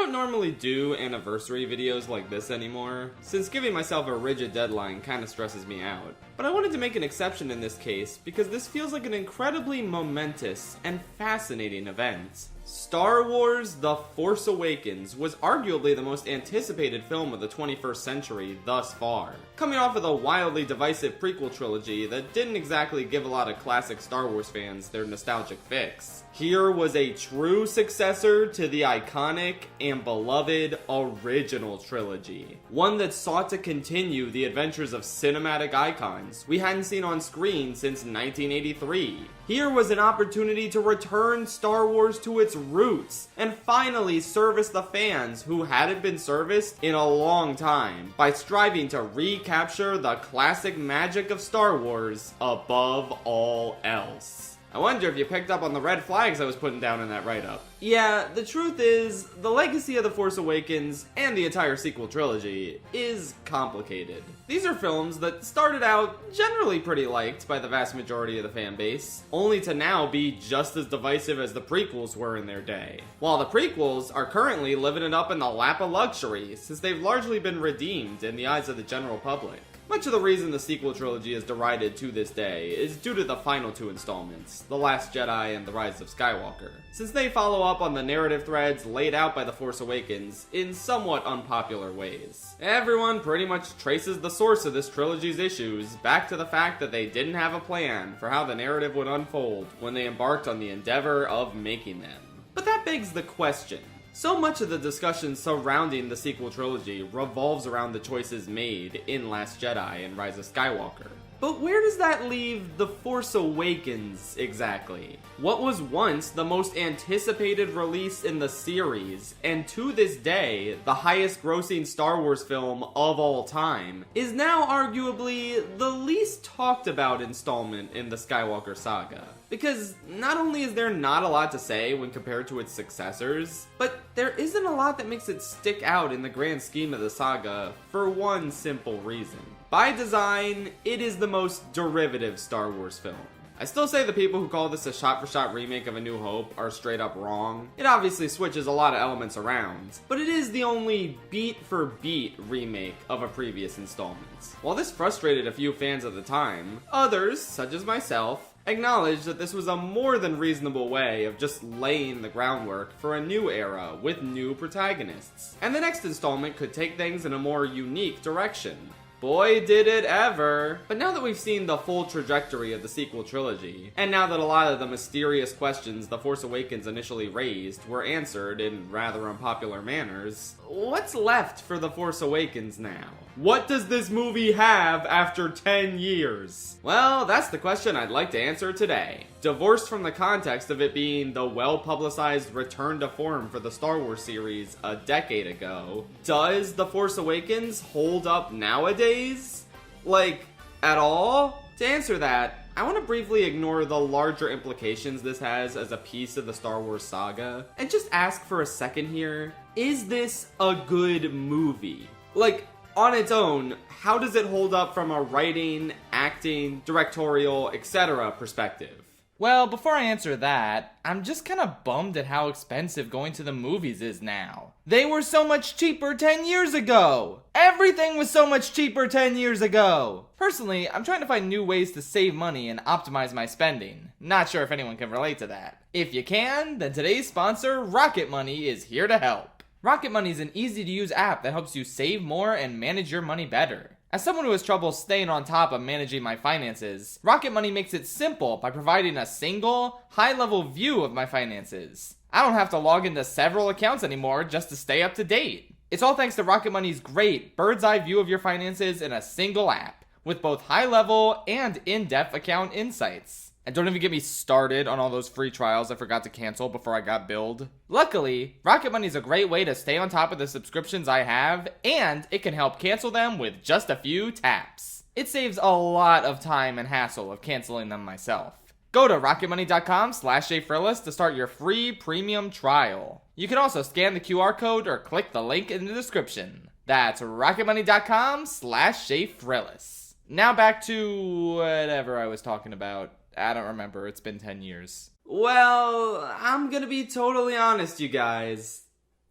don't normally do anniversary videos like this anymore, since giving myself a rigid deadline kinda stresses me out. But I wanted to make an exception in this case because this feels like an incredibly momentous and fascinating event. Star Wars The Force Awakens was arguably the most anticipated film of the 21st century thus far, coming off of the wildly divisive prequel trilogy that didn't exactly give a lot of classic Star Wars fans their nostalgic fix. Here was a true successor to the iconic and beloved original trilogy, one that sought to continue the adventures of cinematic icons we hadn't seen on screen since 1983. Here was an opportunity to return Star Wars to its roots and finally service the fans who hadn't been serviced in a long time by striving to recapture the classic magic of Star Wars above all else. I wonder if you picked up on the red flags I was putting down in that write-up. Yeah, the truth is, the legacy of The Force Awakens and the entire sequel trilogy is complicated. These are films that started out generally pretty liked by the vast majority of the fan base, only to now be just as divisive as the prequels were in their day. While the prequels are currently living it up in the lap of luxury, since they've largely been redeemed in the eyes of the general public. Much of the reason the sequel trilogy is derided to this day is due to the final two installments, The Last Jedi and The Rise of Skywalker, since they follow up on the narrative threads laid out by The Force Awakens in somewhat unpopular ways. Everyone pretty much traces the source of this trilogy's issues back to the fact that they didn't have a plan for how the narrative would unfold when they embarked on the endeavor of making them. But that begs the question. So much of the discussion surrounding the sequel trilogy revolves around the choices made in Last Jedi and Rise of Skywalker. But where does that leave The Force Awakens exactly? What was once the most anticipated release in the series, and to this day, the highest grossing Star Wars film of all time, is now arguably the least talked about installment in the Skywalker saga. Because not only is there not a lot to say when compared to its successors, but there isn't a lot that makes it stick out in the grand scheme of the saga for one simple reason. By design, it is the most derivative Star Wars film. I still say the people who call this a shot-for-shot remake of A New Hope are straight up wrong. It obviously switches a lot of elements around, but it is the only beat-for-beat remake of a previous installment. While this frustrated a few fans at the time, others, such as myself, acknowledged that this was a more than reasonable way of just laying the groundwork for a new era with new protagonists. And the next installment could take things in a more unique direction. Boy, did it ever! But now that we've seen the full trajectory of the sequel trilogy, and now that a lot of the mysterious questions The Force Awakens initially raised were answered in rather unpopular manners, what's left for The Force Awakens now? What does this movie have after 10 years? Well, that's the question I'd like to answer today. Divorced from the context of it being the well-publicized return to form for the Star Wars series a decade ago, does The Force Awakens hold up nowadays? Like, at all? To answer that, I want to briefly ignore the larger implications this has as a piece of the Star Wars saga, and just ask for a second here, is this a good movie? Like, on its own, how does it hold up from a writing, acting, directorial, etc. perspective? Well, before I answer that, I'm just kinda bummed at how expensive going to the movies is now. They were so much cheaper 10 years ago! Everything was so much cheaper 10 years ago! Personally, I'm trying to find new ways to save money and optimize my spending. Not sure if anyone can relate to that. If you can, then today's sponsor, Rocket Money, is here to help. Rocket Money is an easy-to-use app that helps you save more and manage your money better. As someone who has trouble staying on top of managing my finances, Rocket Money makes it simple by providing a single, high-level view of my finances. I don't have to log into several accounts anymore just to stay up to date. It's all thanks to Rocket Money's great bird's-eye view of your finances in a single app, with both high-level and in-depth account insights. And don't even get me started on all those free trials I forgot to cancel before I got billed. Luckily, Rocket Money is a great way to stay on top of the subscriptions I have, and it can help cancel them with just a few taps. It saves a lot of time and hassle of canceling them myself. Go to rocketmoney.com/jfrillis to start your free premium trial. You can also scan the QR code or click the link in the description. That's rocketmoney.com/jfrillis. Now back to whatever I was talking about. I don't remember, it's been 10 years. Well, I'm gonna be totally honest, you guys.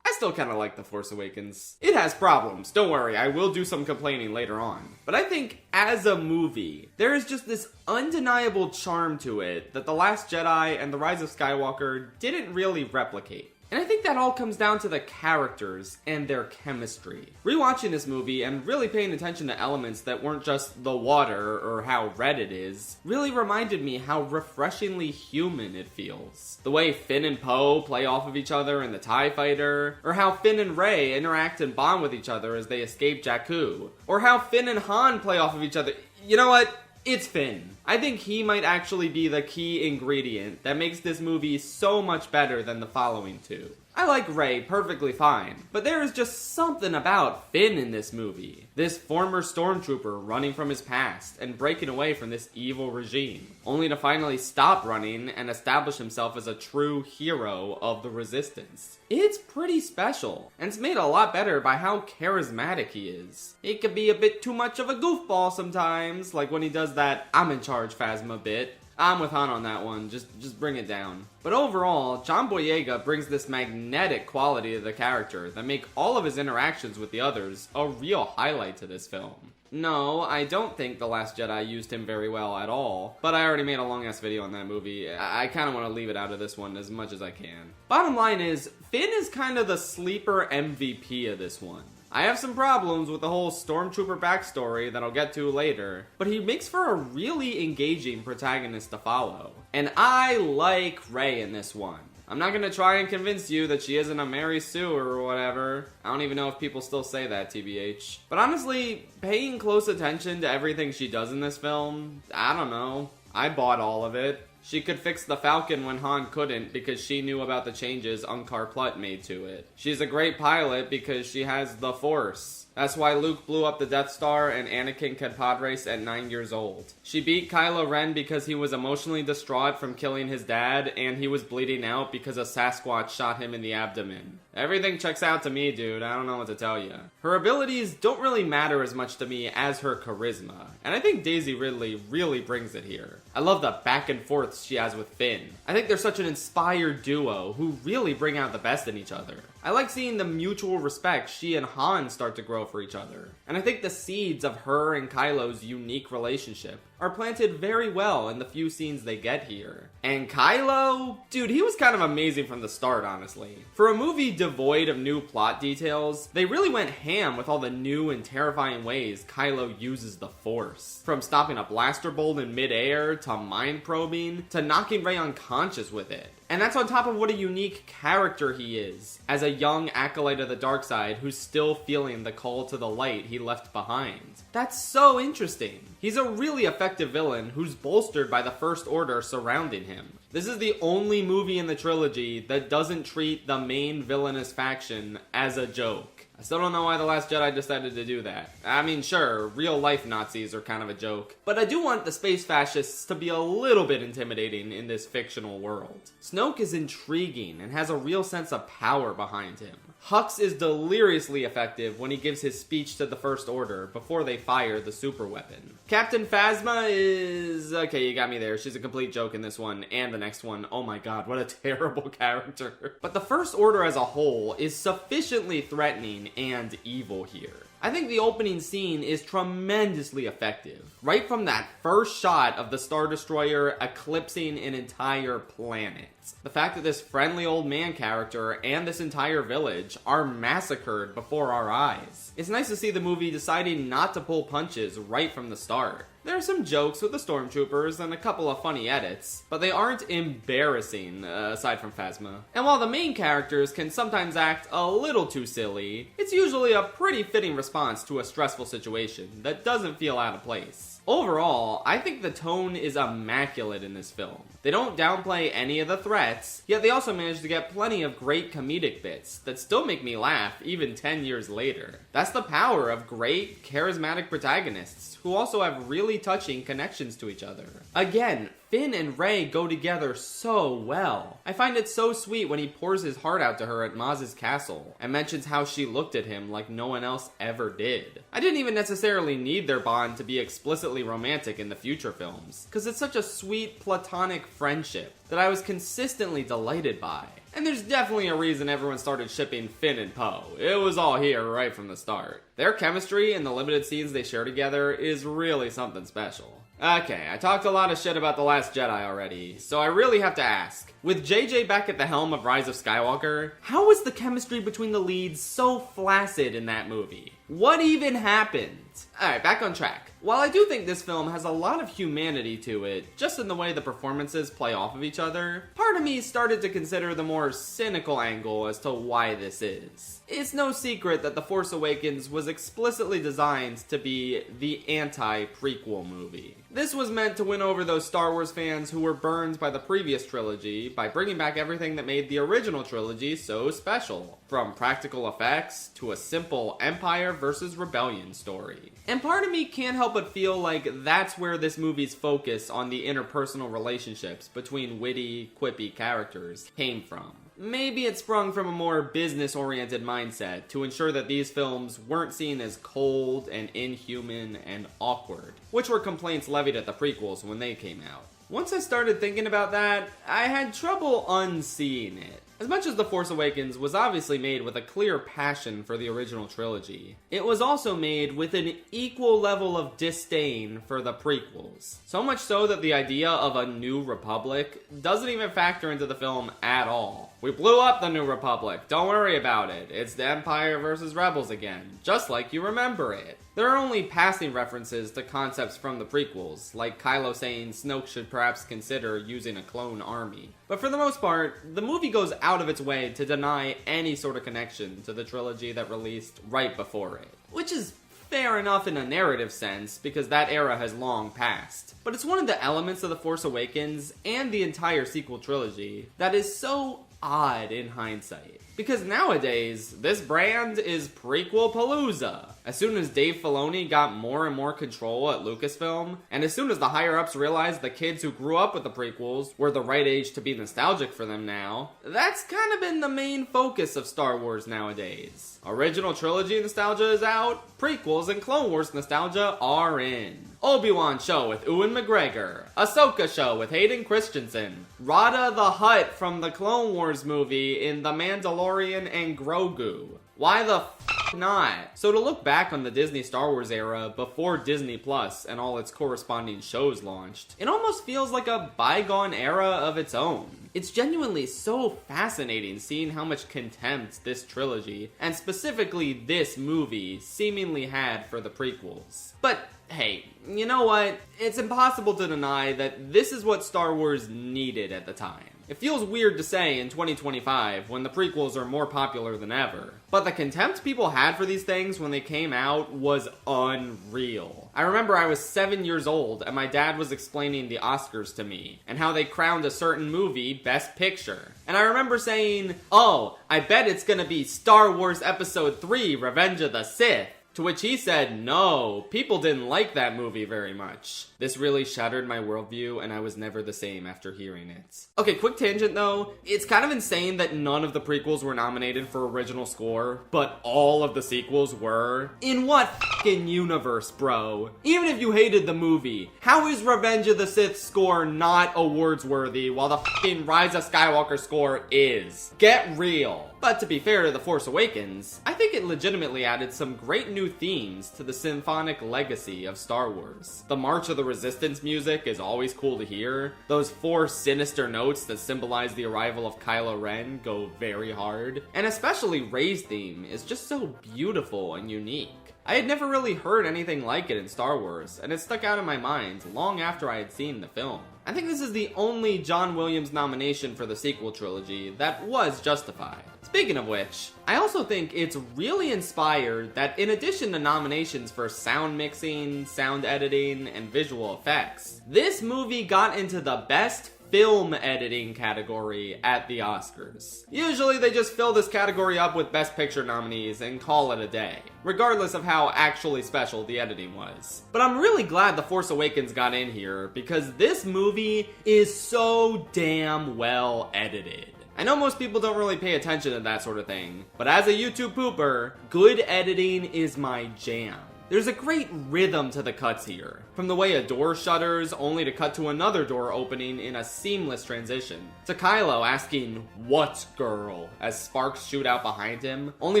I still kinda like The Force Awakens. It has problems, don't worry, I will do some complaining later on. But I think, as a movie, there is just this undeniable charm to it that The Last Jedi and The Rise of Skywalker didn't really replicate. And I think that all comes down to the characters and their chemistry. Rewatching this movie and really paying attention to elements that weren't just the water or how red it is, really reminded me how refreshingly human it feels. The way Finn and Poe play off of each other in the TIE Fighter, or how Finn and Rey interact and bond with each other as they escape Jakku, or how Finn and Han play off of each other. You know what? It's Finn. I think he might actually be the key ingredient that makes this movie so much better than the following two. I like Rey perfectly fine, but there is just something about Finn in this movie. This former stormtrooper running from his past and breaking away from this evil regime, only to finally stop running and establish himself as a true hero of the Resistance. It's pretty special, and it's made a lot better by how charismatic he is. He can be a bit too much of a goofball sometimes, like when he does that "I'm in charge" Phasma bit. I'm with Han on that one, just bring it down. But overall, John Boyega brings this magnetic quality to the character that make all of his interactions with the others a real highlight to this film. No, I don't think The Last Jedi used him very well at all, but I already made a long-ass video on that movie. I kind of want to leave it out of this one as much as I can. Bottom line is, Finn is kind of the sleeper MVP of this one. I have some problems with the whole Stormtrooper backstory that I'll get to later, but he makes for a really engaging protagonist to follow. And I like Rey in this one. I'm not gonna try and convince you that she isn't a Mary Sue or whatever. I don't even know if people still say that, TBH. But honestly, paying close attention to everything she does in this film, I don't know. I bought all of it. She could fix the Falcon when Han couldn't because she knew about the changes Unkar Plutt made to it. She's a great pilot because she has the Force. That's why Luke blew up the Death Star and Anakin could pod race at 9 years old. She beat Kylo Ren because he was emotionally distraught from killing his dad and he was bleeding out because a Sasquatch shot him in the abdomen. Everything checks out to me, dude. I don't know what to tell you. Her abilities don't really matter as much to me as her charisma, and I think Daisy Ridley really brings it here. I love the back and forths she has with Finn. I think they're such an inspired duo who really bring out the best in each other. I like seeing the mutual respect she and Han start to grow for each other. And I think the seeds of her and Kylo's unique relationship are planted very well in the few scenes they get here. And Kylo? Dude, he was kind of amazing from the start, honestly. For a movie devoid of new plot details, they really went ham with all the new and terrifying ways Kylo uses the Force. From stopping a blaster bolt in midair, to mind probing, to knocking Rey unconscious with it. And that's on top of what a unique character he is, as a young acolyte of the dark side who's still feeling the call to the light he left behind. That's so interesting. He's a really effective villain who's bolstered by the First Order surrounding him. This is the only movie in the trilogy that doesn't treat the main villainous faction as a joke. I still don't know why The Last Jedi decided to do that. I mean, sure, real life Nazis are kind of a joke, but I do want the space fascists to be a little bit intimidating in this fictional world. Snoke is intriguing and has a real sense of power behind him. Hux is deliriously effective when he gives his speech to the First Order before they fire the super weapon. Captain Phasma is... okay, you got me there. She's a complete joke in this one and the next one. Oh my god, what a terrible character. But the First Order as a whole is sufficiently threatening and evil here. I think the opening scene is tremendously effective. Right from that first shot of the Star Destroyer eclipsing an entire planet. The fact that this friendly old man character and this entire village are massacred before our eyes. It's nice to see the movie deciding not to pull punches right from the start. There are some jokes with the stormtroopers and a couple of funny edits, but they aren't embarrassing, aside from Phasma. And while the main characters can sometimes act a little too silly, it's usually a pretty fitting response to a stressful situation that doesn't feel out of place. Overall, I think the tone is immaculate in this film. They don't downplay any of the threats, yet they also manage to get plenty of great comedic bits that still make me laugh even 10 years later. That's the power of great, charismatic protagonists who also have really touching connections to each other. Again, Finn and Rey go together so well. I find it so sweet when he pours his heart out to her at Maz's castle and mentions how she looked at him like no one else ever did. I didn't even necessarily need their bond to be explicitly romantic in the future films, because it's such a sweet platonic friendship that I was consistently delighted by. And there's definitely a reason everyone started shipping Finn and Poe. It was all here right from the start. Their chemistry and the limited scenes they share together is really something special. Okay, I talked a lot of shit about The Last Jedi already, so I really have to ask. With JJ back at the helm of Rise of Skywalker, how was the chemistry between the leads so flaccid in that movie? What even happened? Alright, back on track. While I do think this film has a lot of humanity to it, just in the way the performances play off of each other, part of me started to consider the more cynical angle as to why this is. It's no secret that The Force Awakens was explicitly designed to be the anti-prequel movie. This was meant to win over those Star Wars fans who were burned by the previous trilogy by bringing back everything that made the original trilogy so special, from practical effects to a simple Empire versus Rebellion story. And part of me can't help but feel like that's where this movie's focus on the interpersonal relationships between witty, quippy characters came from. Maybe it sprung from a more business-oriented mindset to ensure that these films weren't seen as cold and inhuman and awkward, which were complaints levied at the prequels when they came out. Once I started thinking about that, I had trouble unseeing it. As much as The Force Awakens was obviously made with a clear passion for the original trilogy, it was also made with an equal level of disdain for the prequels. So much so that the idea of a New Republic doesn't even factor into the film at all. We blew up the New Republic, don't worry about it. It's the Empire versus Rebels again, just like you remember it. There are only passing references to concepts from the prequels, like Kylo saying Snoke should perhaps consider using a clone army. But for the most part, the movie goes out of its way to deny any sort of connection to the trilogy that released right before it. Which is fair enough in a narrative sense, because that era has long passed. But it's one of the elements of The Force Awakens, and the entire sequel trilogy, that is so odd in hindsight. Because nowadays, this brand is prequel-palooza. As soon as Dave Filoni got more and more control at Lucasfilm, and as soon as the higher-ups realized the kids who grew up with the prequels were the right age to be nostalgic for them now, that's kind of been the main focus of Star Wars nowadays. Original trilogy nostalgia is out, prequels and Clone Wars nostalgia are in. Obi-Wan show with Ewan McGregor, Ahsoka show with Hayden Christensen, Rada the Hutt from the Clone Wars movie in The Mandalorian and Grogu. Why the f*** not? So to look back on the Disney Star Wars era before Disney Plus and all its corresponding shows launched, it almost feels like a bygone era of its own. It's genuinely so fascinating seeing how much contempt this trilogy, and specifically this movie, seemingly had for the prequels. But hey, you know what? It's impossible to deny that this is what Star Wars needed at the time. It feels weird to say in 2025 when the prequels are more popular than ever, but the contempt people had for these things when they came out was unreal. I remember I was 7 years old and my dad was explaining the Oscars to me and how they crowned a certain movie Best Picture. And I remember saying, "Oh, I bet it's gonna be Star Wars Episode 3, Revenge of the Sith." To which he said, no, people didn't like that movie very much. This really shattered my worldview, and I was never the same after hearing it. Okay, quick tangent though. It's kind of insane that none of the prequels were nominated for original score, but all of the sequels were. In what fucking universe, bro? Even if you hated the movie, how is Revenge of the Sith score not awards worthy while the fucking Rise of Skywalker score is? Get real. But to be fair to The Force Awakens, I think it legitimately added some great new themes to the symphonic legacy of Star Wars. The March of the Resistance music is always cool to hear. Those 4 sinister notes that symbolize the arrival of Kylo Ren go very hard. And especially Rey's theme is just so beautiful and unique. I had never really heard anything like it in Star Wars, and it stuck out in my mind long after I had seen the film. I think this is the only John Williams nomination for the sequel trilogy that was justified. Speaking of which, I also think it's really inspired that in addition to nominations for sound mixing, sound editing, and visual effects, this movie got into the Best Film Editing category at the Oscars. Usually they just fill this category up with Best Picture nominees and call it a day, regardless of how actually special the editing was. But I'm really glad The Force Awakens got in here because this movie is so damn well edited. I know most people don't really pay attention to that sort of thing, but as a YouTube pooper, good editing is my jam. There's a great rhythm to the cuts here, from the way a door shutters only to cut to another door opening in a seamless transition, to Kylo asking, "What girl?" as sparks shoot out behind him, only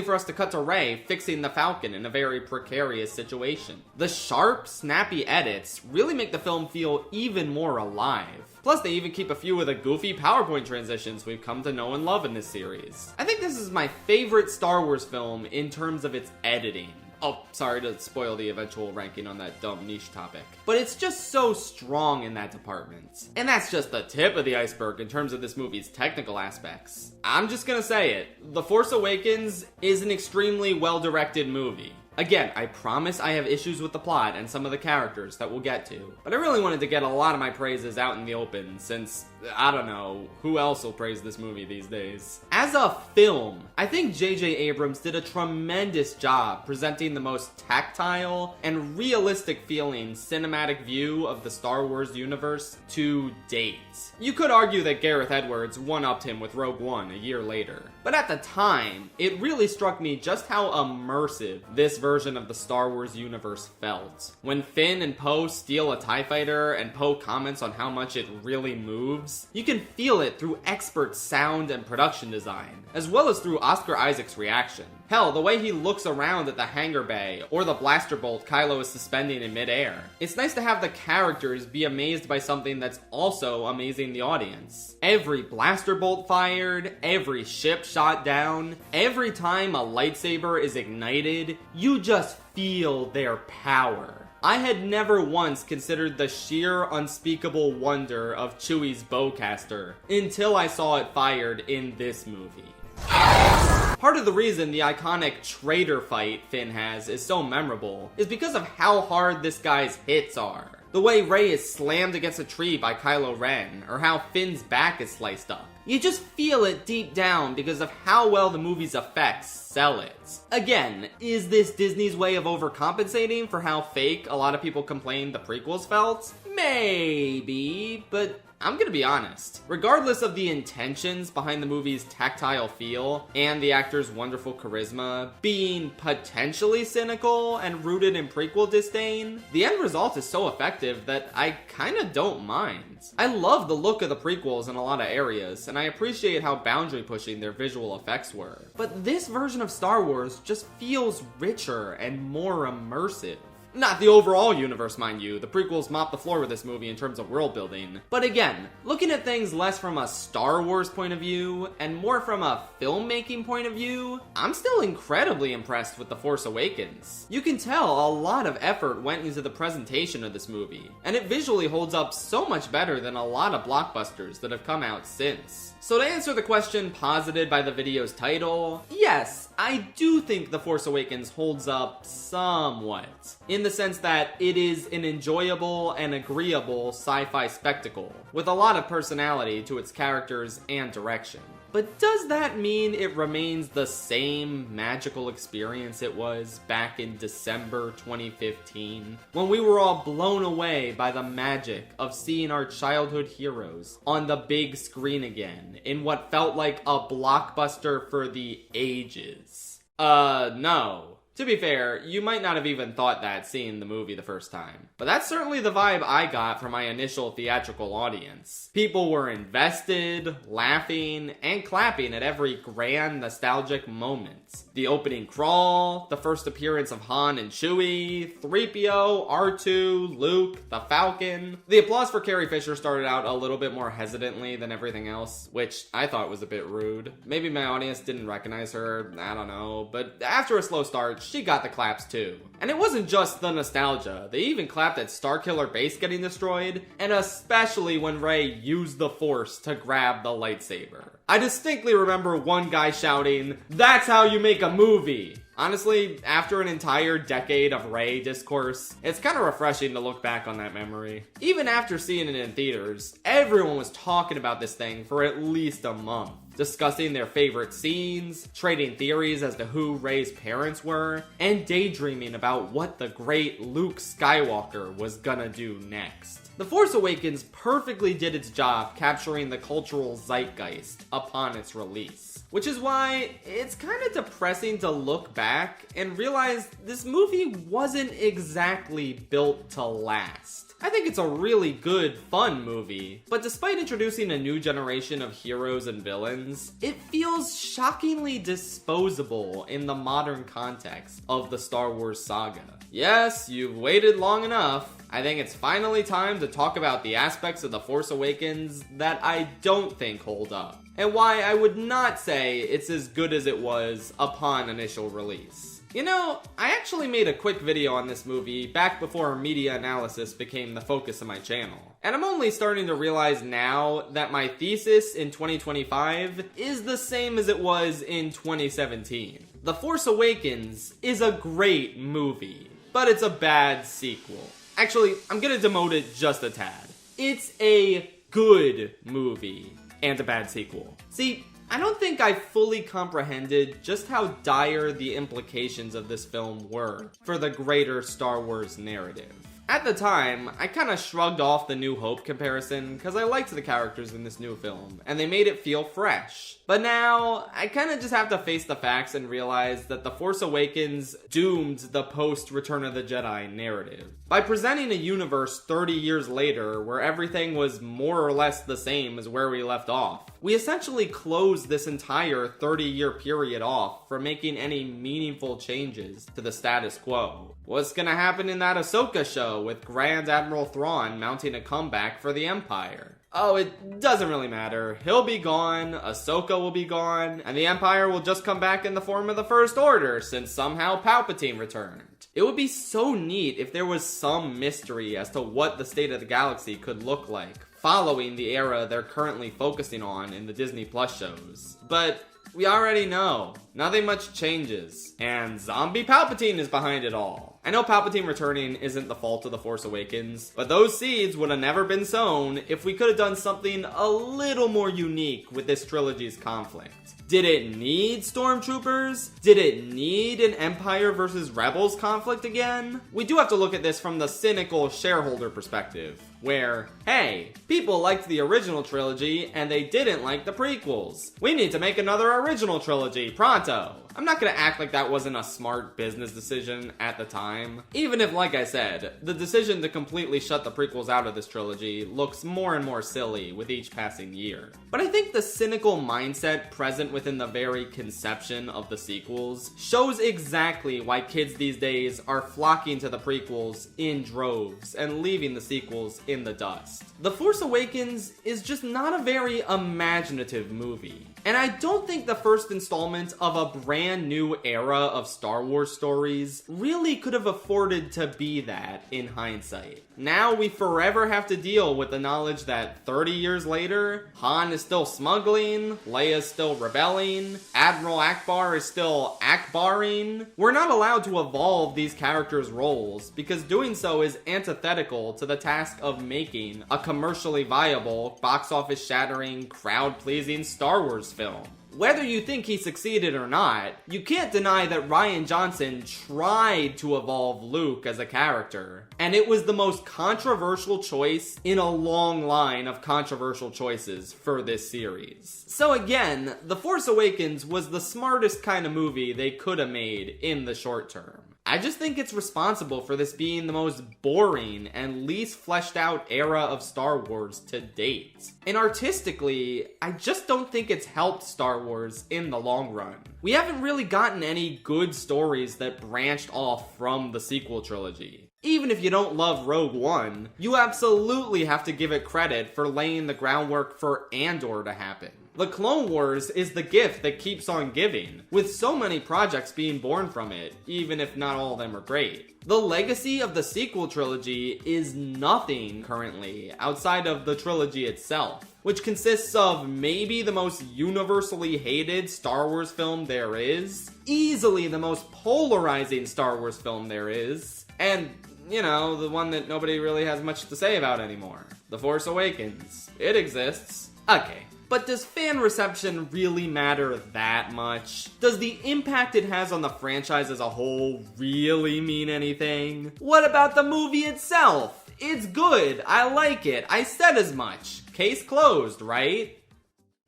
for us to cut to Rey fixing the Falcon in a very precarious situation. The sharp, snappy edits really make the film feel even more alive. Plus, they even keep a few of the goofy PowerPoint transitions we've come to know and love in this series. I think this is my favorite Star Wars film in terms of its editing. Oh, sorry to spoil the eventual ranking on that dumb niche topic. But it's just so strong in that department. And that's just the tip of the iceberg in terms of this movie's technical aspects. I'm just gonna say it. The Force Awakens is an extremely well-directed movie. Again, I promise I have issues with the plot and some of the characters that we'll get to, but I really wanted to get a lot of my praises out in the open since, I don't know, who else will praise this movie these days? As a film, I think J.J. Abrams did a tremendous job presenting the most tactile and realistic feeling cinematic view of the Star Wars universe to date. You could argue that Gareth Edwards one-upped him with Rogue One a year later, but at the time, it really struck me just how immersive this version of the Star Wars universe felt. When Finn and Poe steal a TIE fighter and Poe comments on how much it really moves, you can feel it through expert sound and production design, as well as through Oscar Isaac's reaction. Hell, the way he looks around at the hangar bay, or the blaster bolt Kylo is suspending in midair. It's nice to have the characters be amazed by something that's also amazing the audience. Every blaster bolt fired, every ship shot down, every time a lightsaber is ignited, you just feel their power. I had never once considered the sheer unspeakable wonder of Chewie's bowcaster until I saw it fired in this movie. Part of the reason the iconic traitor fight Finn has is so memorable is because of how hard this guy's hits are. The way Rey is slammed against a tree by Kylo Ren, or how Finn's back is sliced up. You just feel it deep down because of how well the movie's effects sell it. Again, is this Disney's way of overcompensating for how fake a lot of people complained the prequels felt? Maybe, but I'm gonna be honest. Regardless of the intentions behind the movie's tactile feel and the actor's wonderful charisma being potentially cynical and rooted in prequel disdain, the end result is so effective that I kinda don't mind. I love the look of the prequels in a lot of areas, and I appreciate how boundary pushing their visual effects were. But this version of Star Wars just feels richer and more immersive. Not the overall universe, mind you. The prequels mop the floor with this movie in terms of world building. But again, looking at things less from a Star Wars point of view and more from a filmmaking point of view, I'm still incredibly impressed with The Force Awakens. You can tell a lot of effort went into the presentation of this movie, and it visually holds up so much better than a lot of blockbusters that have come out since. So to answer the question posited by the video's title, yes, I do think The Force Awakens holds up somewhat, in the sense that it is an enjoyable and agreeable sci-fi spectacle, with a lot of personality to its characters and direction. But does that mean it remains the same magical experience it was back in December 2015, when we were all blown away by the magic of seeing our childhood heroes on the big screen again, in what felt like a blockbuster for the ages? No. To be fair, you might not have even thought that seeing the movie the first time. But that's certainly the vibe I got from my initial theatrical audience. People were invested, laughing, and clapping at every grand, nostalgic moment. The opening crawl, the first appearance of Han and Chewie, 3PO, R2, Luke, the Falcon. The applause for Carrie Fisher started out a little bit more hesitantly than everything else, which I thought was a bit rude. Maybe my audience didn't recognize her, I don't know, but after a slow start, she got the claps too. And it wasn't just the nostalgia, they even clapped at Starkiller Base getting destroyed, and especially when Rey used the Force to grab the lightsaber. I distinctly remember one guy shouting, "That's how you make a movie!" Honestly, after an entire decade of Rey discourse, it's kind of refreshing to look back on that memory. Even after seeing it in theaters, everyone was talking about this thing for at least a month, discussing their favorite scenes, trading theories as to who Rey's parents were, and daydreaming about what the great Luke Skywalker was gonna do next. The Force Awakens perfectly did its job capturing the cultural zeitgeist upon its release. Which is why it's kind of depressing to look back and realize this movie wasn't exactly built to last. I think it's a really good, fun movie, but despite introducing a new generation of heroes and villains, it feels shockingly disposable in the modern context of the Star Wars saga. Yes, you've waited long enough. I think it's finally time to talk about the aspects of The Force Awakens that I don't think hold up, and why I would not say it's as good as it was upon initial release. You know, I actually made a quick video on this movie back before media analysis became the focus of my channel. And I'm only starting to realize now that my thesis in 2025 is the same as it was in 2017. The Force Awakens is a great movie, but it's a bad sequel. Actually, I'm gonna demote it just a tad. It's a good movie and a bad sequel. See, I don't think I fully comprehended just how dire the implications of this film were for the greater Star Wars narrative. At the time, I kinda shrugged off the New Hope comparison because I liked the characters in this new film, and they made it feel fresh. But now, I kinda just have to face the facts and realize that The Force Awakens doomed the post-Return of the Jedi narrative. By presenting a universe 30 years later where everything was more or less the same as where we left off, we essentially closed this entire 30-year period off from making any meaningful changes to the status quo. What's gonna happen in that Ahsoka show with Grand Admiral Thrawn mounting a comeback for the Empire? Oh, it doesn't really matter. He'll be gone, Ahsoka will be gone, and the Empire will just come back in the form of the First Order since somehow Palpatine returned. It would be so neat if there was some mystery as to what the state of the galaxy could look like following the era they're currently focusing on in the Disney Plus shows. But we already know. Nothing much changes. And zombie Palpatine is behind it all. I know Palpatine returning isn't the fault of The Force Awakens, but those seeds would have never been sown if we could have done something a little more unique with this trilogy's conflict. Did it need stormtroopers? Did it need an Empire versus Rebels conflict again? We do have to look at this from the cynical shareholder perspective, where, hey, people liked the original trilogy and they didn't like the prequels. We need to make another original trilogy, pronto. I'm not gonna act like that wasn't a smart business decision at the time. Even if, like I said, the decision to completely shut the prequels out of this trilogy looks more and more silly with each passing year. But I think the cynical mindset present within the very conception of the sequels shows exactly why kids these days are flocking to the prequels in droves and leaving the sequels in the dust. The Force Awakens is just not a very imaginative movie. And I don't think the first installment of a brand new era of Star Wars stories really could have afforded to be that in hindsight. Now we forever have to deal with the knowledge that 30 years later, Han is still smuggling, Leia's still rebelling, Admiral Akbar is still Akbaring. We're not allowed to evolve these characters' roles because doing so is antithetical to the task of making a commercially viable, box office shattering, crowd pleasing Star Wars film. Whether you think he succeeded or not, you can't deny that Rian Johnson tried to evolve Luke as a character, and it was the most controversial choice in a long line of controversial choices for this series. So again, The Force Awakens was the smartest kind of movie they could have made in the short term. I just think it's responsible for this being the most boring and least fleshed out era of Star Wars to date. And artistically, I just don't think it's helped Star Wars in the long run. We haven't really gotten any good stories that branched off from the sequel trilogy. Even if you don't love Rogue One, you absolutely have to give it credit for laying the groundwork for Andor to happen. The Clone Wars is the gift that keeps on giving, with so many projects being born from it, even if not all of them are great. The legacy of the sequel trilogy is nothing currently outside of the trilogy itself, which consists of maybe the most universally hated Star Wars film there is, easily the most polarizing Star Wars film there is, and, you know, the one that nobody really has much to say about anymore. The Force Awakens. It exists. Okay. But does fan reception really matter that much? Does the impact it has on the franchise as a whole really mean anything? What about the movie itself? It's good. I like it. I said as much. Case closed, right?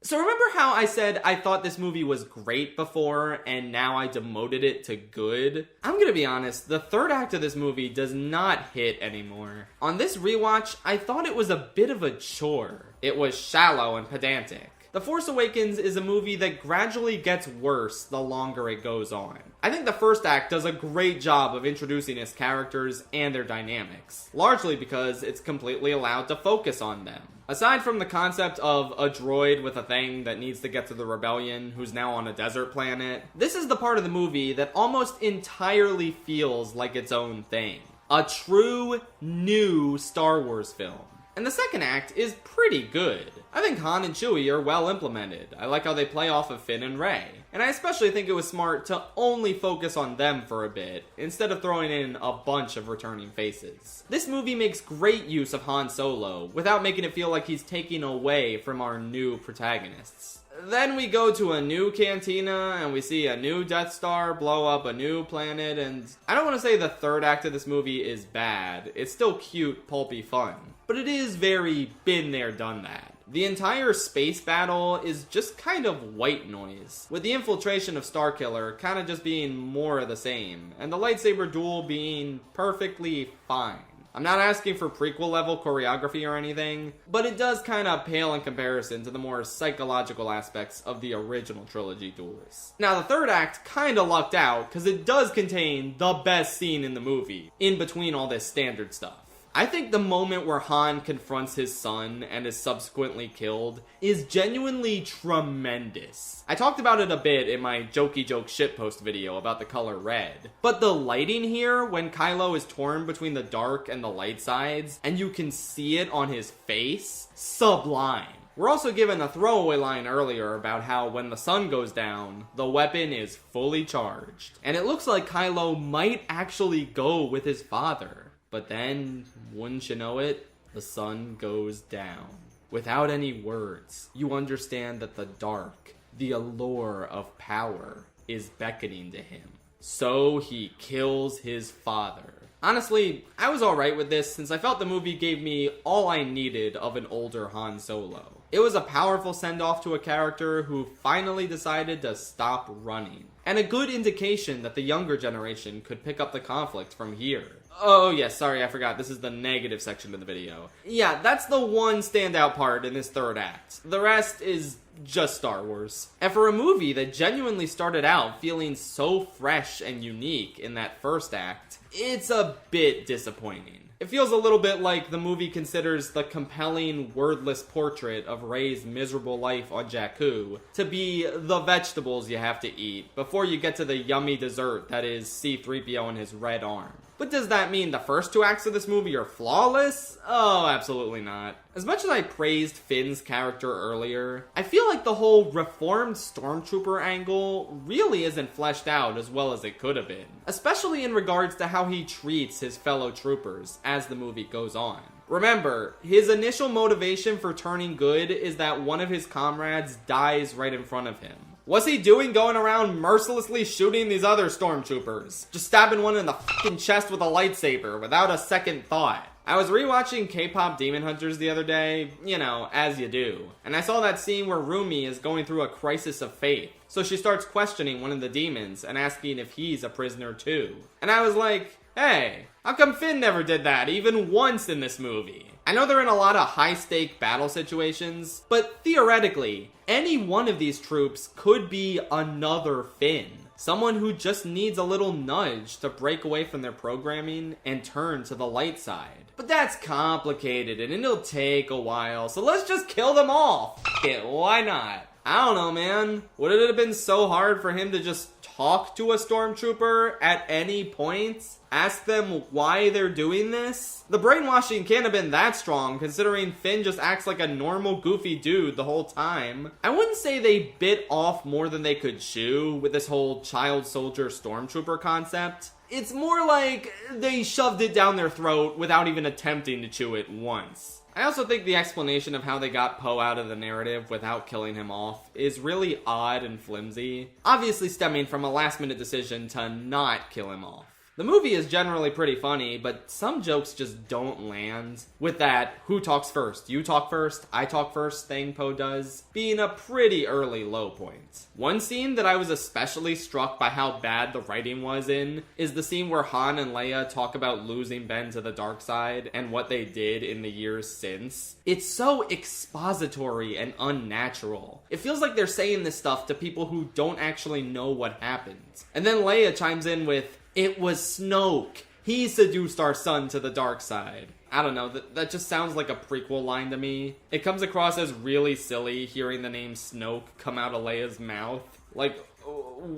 So remember how I said I thought this movie was great before, and now I demoted it to good? I'm gonna be honest, the third act of this movie does not hit anymore. On this rewatch, I thought it was a bit of a chore. It was shallow and pedantic. The Force Awakens is a movie that gradually gets worse the longer it goes on. I think the first act does a great job of introducing its characters and their dynamics, largely because it's completely allowed to focus on them. Aside from the concept of a droid with a thing that needs to get to the rebellion who's now on a desert planet, this is the part of the movie that almost entirely feels like its own thing. A true, new Star Wars film. And the second act is pretty good. I think Han and Chewie are well implemented. I like how they play off of Finn and Rey. And I especially think it was smart to only focus on them for a bit, instead of throwing in a bunch of returning faces. This movie makes great use of Han Solo, without making it feel like he's taking away from our new protagonists. Then we go to a new cantina, and we see a new Death Star blow up a new planet, and I don't want to say the third act of this movie is bad. It's still cute, pulpy fun. But it is very been there, done that. The entire space battle is just kind of white noise, with the infiltration of Starkiller kind of just being more of the same, and the lightsaber duel being perfectly fine. I'm not asking for prequel level choreography or anything, but it does kind of pale in comparison to the more psychological aspects of the original trilogy duels. Now the third act kind of lucked out, because it does contain the best scene in the movie, in between all this standard stuff. I think the moment where Han confronts his son and is subsequently killed is genuinely tremendous. I talked about it a bit in my jokey joke shitpost video about the color red. But the lighting here, when Kylo is torn between the dark and the light sides, and you can see it on his face, sublime. We're also given a throwaway line earlier about how when the sun goes down, the weapon is fully charged. And it looks like Kylo might actually go with his father. But then, wouldn't you know it, the sun goes down. Without any words, you understand that the dark, the allure of power, is beckoning to him. So he kills his father. Honestly, I was alright with this since I felt the movie gave me all I needed of an older Han Solo. It was a powerful send-off to a character who finally decided to stop running, and a good indication that the younger generation could pick up the conflict from here. Oh yes, sorry, I forgot, this is the negative section of the video. Yeah, that's the one standout part in this third act. The rest is just Star Wars. And for a movie that genuinely started out feeling so fresh and unique in that first act, it's a bit disappointing. It feels a little bit like the movie considers the compelling, wordless portrait of Rey's miserable life on Jakku to be the vegetables you have to eat before you get to the yummy dessert that is C-3PO and his red arm. But does that mean the first two acts of this movie are flawless? Oh, absolutely not. As much as I praised Finn's character earlier, I feel like the whole reformed stormtrooper angle really isn't fleshed out as well as it could have been. Especially in regards to how he treats his fellow troopers as the movie goes on. Remember, his initial motivation for turning good is that one of his comrades dies right in front of him. What's he doing going around mercilessly shooting these other stormtroopers? Just stabbing one in the fucking chest with a lightsaber without a second thought. I was rewatching K-pop Demon Hunters the other day, you know, as you do. And I saw that scene where Rumi is going through a crisis of faith. So she starts questioning one of the demons and asking if he's a prisoner too. And I was like, hey, how come Finn never did that even once in this movie? I know they're in a lot of high-stake battle situations, but theoretically, any one of these troops could be another Finn. Someone who just needs a little nudge to break away from their programming and turn to the light side. But that's complicated and it'll take a while, so let's just kill them all. F it, why not? I don't know, man. Would it have been so hard for him to just talk to a stormtrooper at any point? Ask them why they're doing this? The brainwashing can't have been that strong, considering Finn just acts like a normal goofy dude the whole time. I wouldn't say they bit off more than they could chew with this whole child soldier stormtrooper concept. It's more like they shoved it down their throat without even attempting to chew it once. I also think the explanation of how they got Poe out of the narrative without killing him off is really odd and flimsy, obviously stemming from a last-minute decision to not kill him off. The movie is generally pretty funny, but some jokes just don't land. With that, who talks first? You talk first, I talk first thing Poe does, being a pretty early low point. One scene that I was especially struck by how bad the writing was in is the scene where Han and Leia talk about losing Ben to the dark side and what they did in the years since. It's so expository and unnatural. It feels like they're saying this stuff to people who don't actually know what happened. And then Leia chimes in with, "It was Snoke. He seduced our son to the dark side." I don't know, that just sounds like a prequel line to me. It comes across as really silly hearing the name Snoke come out of Leia's mouth. Like,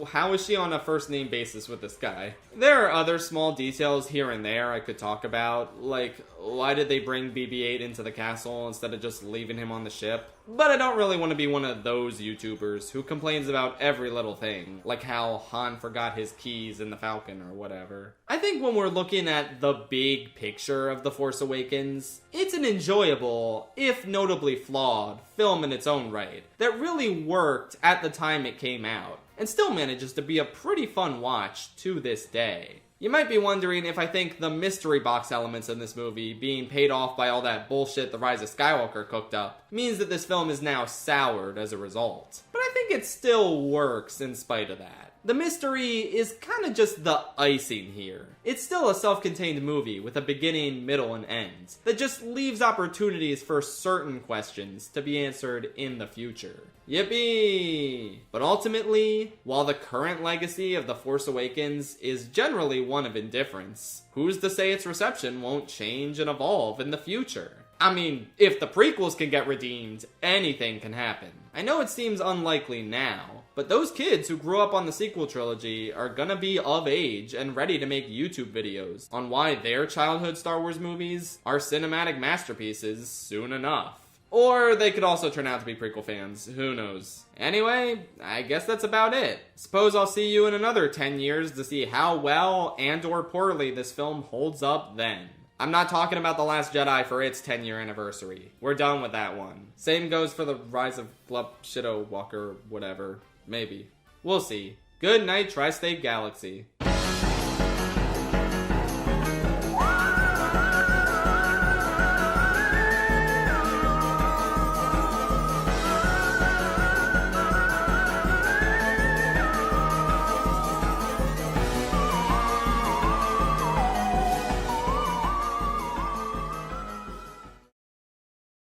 how is she on a first name basis with this guy? There are other small details here and there I could talk about, like why did they bring BB-8 into the castle instead of just leaving him on the ship? But I don't really want to be one of those YouTubers who complains about every little thing, like how Han forgot his keys in the Falcon or whatever. I think when we're looking at the big picture of The Force Awakens, it's an enjoyable, if notably flawed, film in its own right that really worked at the time it came out, and still manages to be a pretty fun watch to this day. You might be wondering if I think the mystery box elements in this movie being paid off by all that bullshit The Rise of Skywalker cooked up means that this film is now soured as a result. But I think it still works in spite of that. The mystery is kind of just the icing here. It's still a self-contained movie with a beginning, middle, and end that just leaves opportunities for certain questions to be answered in the future. Yippee! But ultimately, while the current legacy of The Force Awakens is generally one of indifference, who's to say its reception won't change and evolve in the future? I mean, if the prequels can get redeemed, anything can happen. I know it seems unlikely now, but those kids who grew up on the sequel trilogy are gonna be of age and ready to make YouTube videos on why their childhood Star Wars movies are cinematic masterpieces soon enough. Or they could also turn out to be prequel fans, who knows. Anyway, I guess that's about it. Suppose I'll see you in another 10 years to see how well and or poorly this film holds up then. I'm not talking about The Last Jedi for its 10-year anniversary. We're done with that one. Same goes for The Rise of Glup Shido Walker, whatever. Maybe. We'll see. Good night, Tri-State Galaxy.